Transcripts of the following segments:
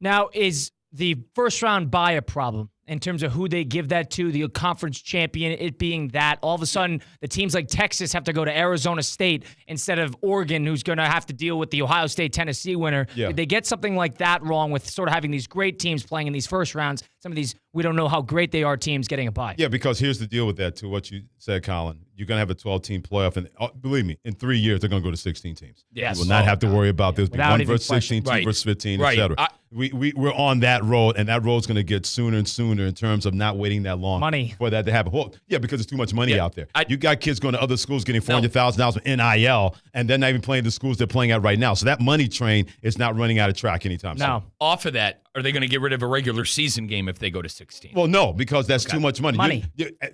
Now, is the first round bye a problem in terms of who they give that to, the conference champion, it being that? All of a sudden, the teams like Texas have to go to Arizona State instead of Oregon, who's going to have to deal with the Ohio State-Tennessee winner. Yeah. Did they get something like that wrong with sort of having these great teams playing in these first rounds, some of these we don't know how great they are teams getting a bye? Yeah, because here's the deal with that, to what you said, Colin. You're going to have a 12-team playoff, and believe me, in 3 years, they're going to go to 16 teams. Yes. You will not have to worry about this. Without 1 even versus 16, 2 Right. versus 15, Right. et cetera. We're on that road, and that road's going to get sooner and sooner in terms of not waiting that long Money. for that to happen. Well, yeah, because there's too much money out there. I- You got kids going to other schools getting $400,000 in NIL, and they're not even playing the schools they're playing at right now. So that money train is not running out of track anytime soon. No. Off of that, are they going to get rid of a regular season game if they go to 16? Well, no, because that's too much money. Money.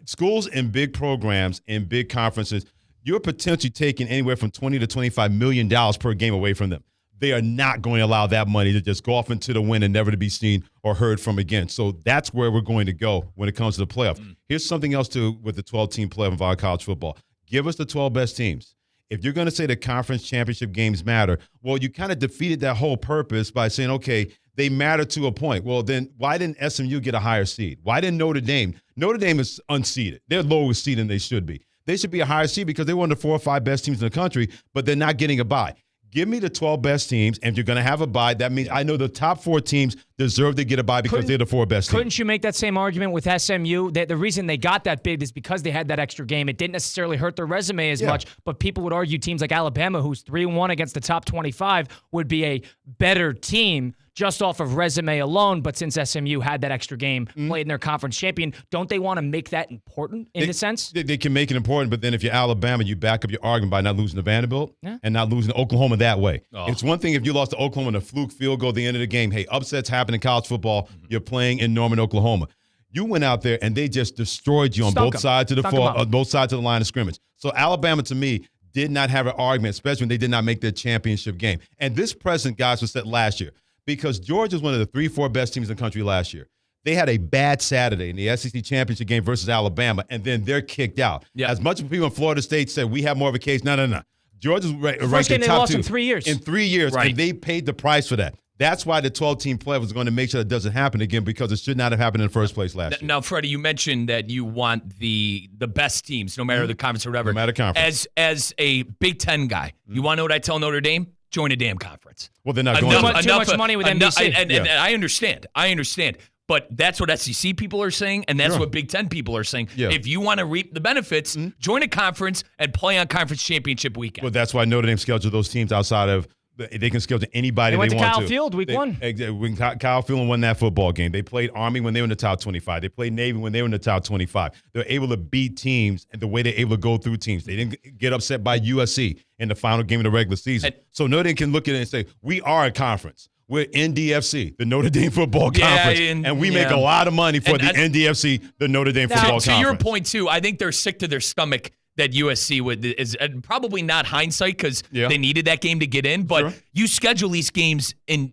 Schools and big programs and big conferences, you're potentially taking anywhere from $20 to $25 million per game away from them. They are not going to allow that money to just go off into the wind and never to be seen or heard from again. So that's where we're going to go when it comes to the playoffs. Here's something else, too, with the 12-team playoff of our college football. Give us the 12 best teams. If you're going to say the conference championship games matter, well, you kind of defeated that whole purpose by saying, okay, they matter to a point. Well, then why didn't SMU get a higher seed? Why didn't Notre Dame? Notre Dame is unseeded. They're lower seed than they should be. They should be a higher seed because they're one of the 4 or 5 best teams in the country, but they're not getting a bye. Give me the 12 best teams, and if you're going to have a bye, that means I know the top 4 teams deserve to get a bye because they're the 4 best teams. Couldn't you make that same argument with SMU? That the reason they got that big is because they had that extra game. It didn't necessarily hurt their resume as much, but people would argue teams like Alabama, who's 3-1 against the top 25, would be a better team just off of resume alone. But since SMU had that extra game, played in their conference champion, don't they want to make that important in a sense? They can make it important, but then if you're Alabama, you back up your argument by not losing to Vanderbilt and not losing to Oklahoma that way. Oh. It's one thing if you lost to Oklahoma in a fluke field goal at the end of the game. Hey, upsets happen in college football. You're playing in Norman, Oklahoma. You went out there and they just destroyed you on both sides of the line of scrimmage. So Alabama, to me, did not have an argument, especially when they did not make their championship game. And this precedent, guys, was set last year because Georgia was one of the 3-4 best teams in the country last year. They had a bad Saturday in the SEC championship game versus Alabama, and then they're kicked out. Yeah. As much as people in Florida State said, we have more of a case. No. Georgia's ranked in top 2. They lost in 3 years. In 3 years, and they paid the price for that. That's why the 12-team playoff was going to make sure that doesn't happen again because it should not have happened in the first place last year. Now, Freddie, you mentioned that you want the best teams, no matter the conference or whatever. No matter conference. As a Big Ten guy, you want to know what I tell Notre Dame? Join a damn conference. Well, they're not going to. Too much money with NBC. And I understand. But that's what SEC people are saying, and that's what Big Ten people are saying. Yeah. If you want to reap the benefits, join a conference and play on conference championship weekend. Well, that's why Notre Dame scheduled those teams outside of – they can schedule anybody they want to. They went to Kyle Field week 1. Exactly. Kyle Field won that football game. They played Army when they were in the top 25. They played Navy when they were in the top 25. They're able to beat teams and the way they're able to go through teams. They didn't get upset by USC in the final game of the regular season. So Notre Dame can look at it and say, we are a conference. We're NDFC, the Notre Dame Football Conference, and we make a lot of money for the NDFC, the Notre Dame Football Conference. To your point, too, I think they're sick to their stomach that USC is probably not hindsight because they needed that game to get in, but you schedule these games in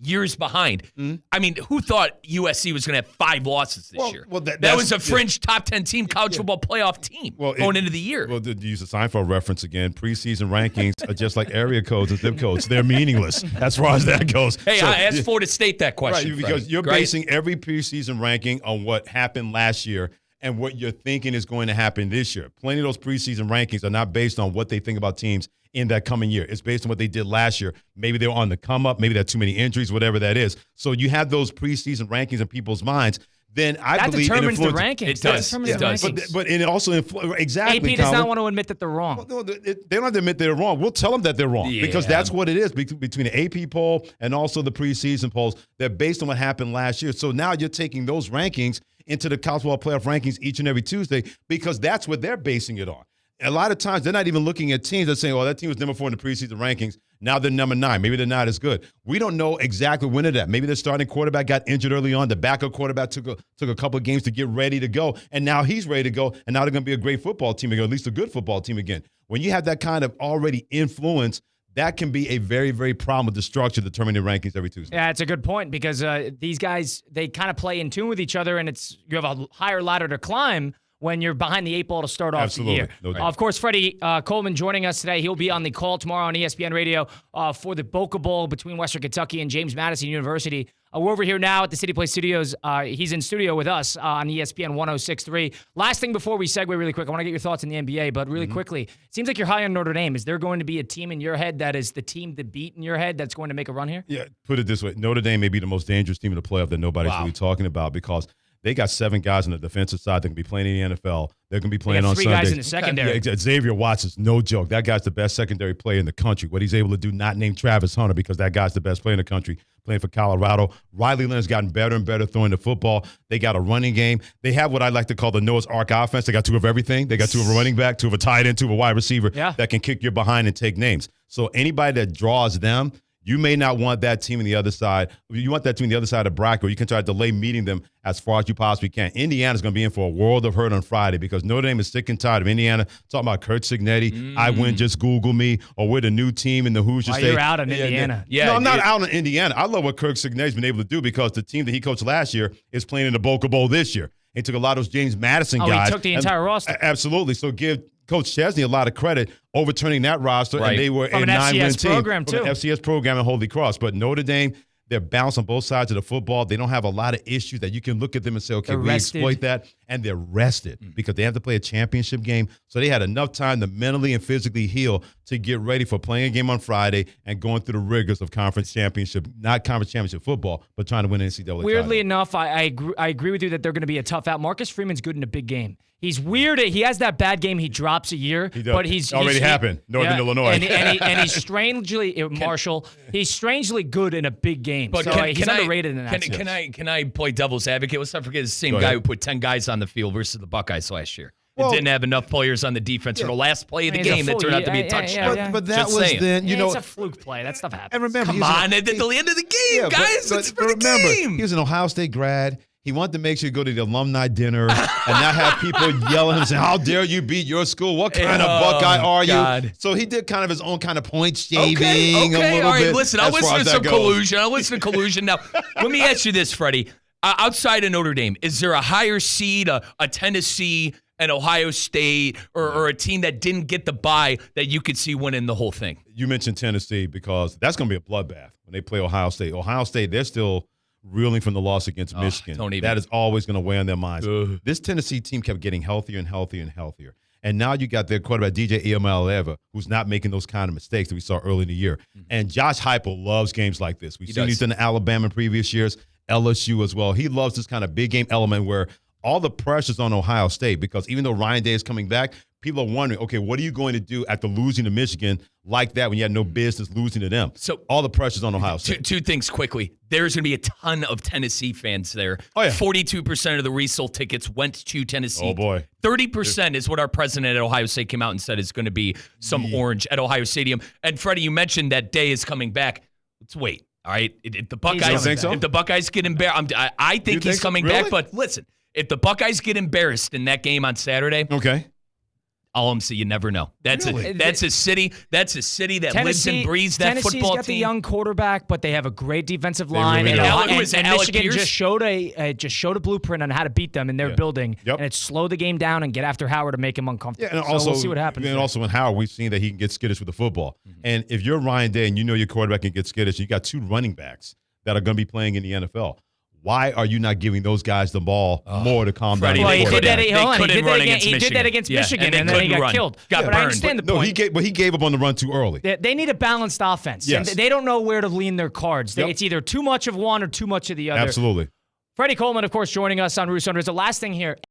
years behind. I mean, who thought USC was going to have 5 losses this year? Well, that was a fringe top 10 team college football playoff team going into the year. Well, to use a Seinfeld reference again, preseason rankings are just like area codes and zip codes. They're meaningless as far as that goes. Hey, I asked Florida State that question. Right, because you're basing every preseason ranking on what happened last year and what you're thinking is going to happen this year. Plenty of those preseason rankings are not based on what they think about teams in that coming year. It's based on what they did last year. Maybe they were on the come up. Maybe they had too many injuries, whatever that is. So you have those preseason rankings in people's minds. Then I believe that determines the rankings. It does. It does. But it also exactly. AP does not want to admit that they're wrong. Well, they don't have to admit they're wrong. We'll tell them that they're wrong because that's what it is between the AP poll and also the preseason polls. They're based on what happened last year. So now you're taking those rankings into the college football playoff rankings each and every Tuesday because that's what they're basing it on. A lot of times they're not even looking at teams that saying, well, that team was number 4 in the preseason rankings. Now they're number 9. Maybe they're not as good. We don't know exactly when it is. Maybe their starting quarterback got injured early on. The backup quarterback took a couple of games to get ready to go, and now he's ready to go, and now they're going to be a great football team again, or at least a good football team again. When you have that kind of already influence, that can be a very, very problem with the structure determining the rankings every Tuesday. Yeah, it's a good point because these guys, they kind of play in tune with each other, and you have a higher ladder to climb when you're behind the 8 ball to start off the year. No doubt. Of course, Freddie Coleman joining us today. He'll be on the call tomorrow on ESPN Radio for the Boca Bowl between Western Kentucky and James Madison University. We're over here now at the City Place Studios. He's in studio with us on ESPN 106.3. Last thing before we segue really quick, I want to get your thoughts in the NBA, but really quickly, it seems like you're high on Notre Dame. Is there going to be a team in your head that is the team to beat in your head that's going to make a run here? Yeah, put it this way. Notre Dame may be the most dangerous team in the playoff that nobody's really talking about because they got 7 guys on the defensive side that can be playing in the NFL. They're going to be playing on Sundays. 3 guys in the secondary. Yeah, Xavier Watson's no joke. That guy's the best secondary player in the country. What he's able to do, not named Travis Hunter because that guy's the best player in the country, playing for Colorado. Riley Leonard's gotten better and better throwing the football. They got a running game. They have what I like to call the Noah's Ark offense. They got 2 of everything. They got 2 of a running back, 2 of a tight end, 2 of a wide receiver that can kick your behind and take names. So anybody that draws them, you may not want that team on the other side. You want that team on the other side of the bracket, or you can try to delay meeting them as far as you possibly can. Indiana's going to be in for a world of hurt on Friday because Notre Dame is sick and tired of Indiana talking about Kurt Signetti. I win, just Google me, or we're the new team in the Hoosier State. You're out on Indiana. Yeah, no, I'm not out on Indiana. I love what Kirk Signetti's been able to do because the team that he coached last year is playing in the Boca Bowl this year. He took a lot of those James Madison guys. He took the entire roster. Absolutely. So give Coach Chesney a lot of credit overturning that roster, and they were from a 9-win team program from too. an FCS program in Holy Cross. But Notre Dame, they're balanced on both sides of the football. They don't have a lot of issues that you can look at them and say, okay, we exploit that. And they're rested because they have to play a championship game. So they had enough time to mentally and physically heal to get ready for playing a game on Friday and going through the rigors of conference championship, not conference championship football, but trying to win an NCAA Weirdly title. enough, I agree with you that they're going to be a tough out. Marcus Freeman's good in a big game. He's weird. He has that bad game he drops a year, but he's already happened. Northern Illinois, and he's strangely Marshall. He's strangely good in a big game. But so he's underrated in that. Can I play devil's advocate? Let's not forget the same guy who put 10 guys on the field versus the Buckeyes last year. It didn't have enough players on the defense for the last play of the game that turned out to be a touchdown. But that was then, it's a fluke play. That stuff happens. And remember, come on, at the end of the game, guys. It's for the game. He was an Ohio State grad. He wanted to make sure you go to the alumni dinner and not have people yelling and saying, how dare you beat your school? What kind of Buckeye are you? So he did kind of his own kind of point shaving a little bit. All right, listen, I'll listen to some collusion. I'll listen to collusion. Now, let me ask you this, Freddie. Outside of Notre Dame, is there a higher seed, a Tennessee, an Ohio State, or a team that didn't get the bye that you could see winning the whole thing? You mentioned Tennessee because that's going to be a bloodbath when they play Ohio State. Ohio State, they're still reeling from the loss against Michigan. That is always going to weigh on their minds. This Tennessee team kept getting healthier and healthier and healthier. And now you got their quarterback, DJ Iamaleava, who's not making those kind of mistakes that we saw early in the year. And Josh Heupel loves games like this. We've seen he's done in Alabama in previous years, LSU as well. He loves this kind of big game element where all the pressure's on Ohio State because even though Ryan Day is coming back, people are wondering, okay, what are you going to do after losing to Michigan like that when you had no business losing to them? So all the pressure's on Ohio State. Two things quickly. There's going to be a ton of Tennessee fans there. 42% of the resold tickets went to Tennessee. Oh, boy. 30% is what our president at Ohio State came out and said is going to be some orange at Ohio Stadium. And, Freddie, you mentioned that Day is coming back. Let's wait, all right? If the Buckeyes get embarrassed, I think he's coming back. But listen, if the Buckeyes get embarrassed in that game on Saturday, all I'm saying, you never know. That's a city that lives and breathes that football team. Tennessee's got the young quarterback, but they have a great defensive line. Really and Michigan just showed a blueprint on how to beat them in their building, and it's slow the game down and get after Howard to make him uncomfortable. Yeah, and also, we'll see what happens. And also in Howard, we've seen that he can get skittish with the football. And if you're Ryan Day and you know your quarterback can get skittish, you got 2 running backs that are going to be playing in the NFL. Why are you not giving those guys the ball more to calm down? Well, he did that against Michigan, and then he got killed. But I understand the point. He gave up on the run too early. They need a balanced offense. Yes. And they don't know where to lean their cards. It's either too much of one or too much of the other. Absolutely. Freddie Coleman, of course, joining us on Russo Rizzo. Last thing here.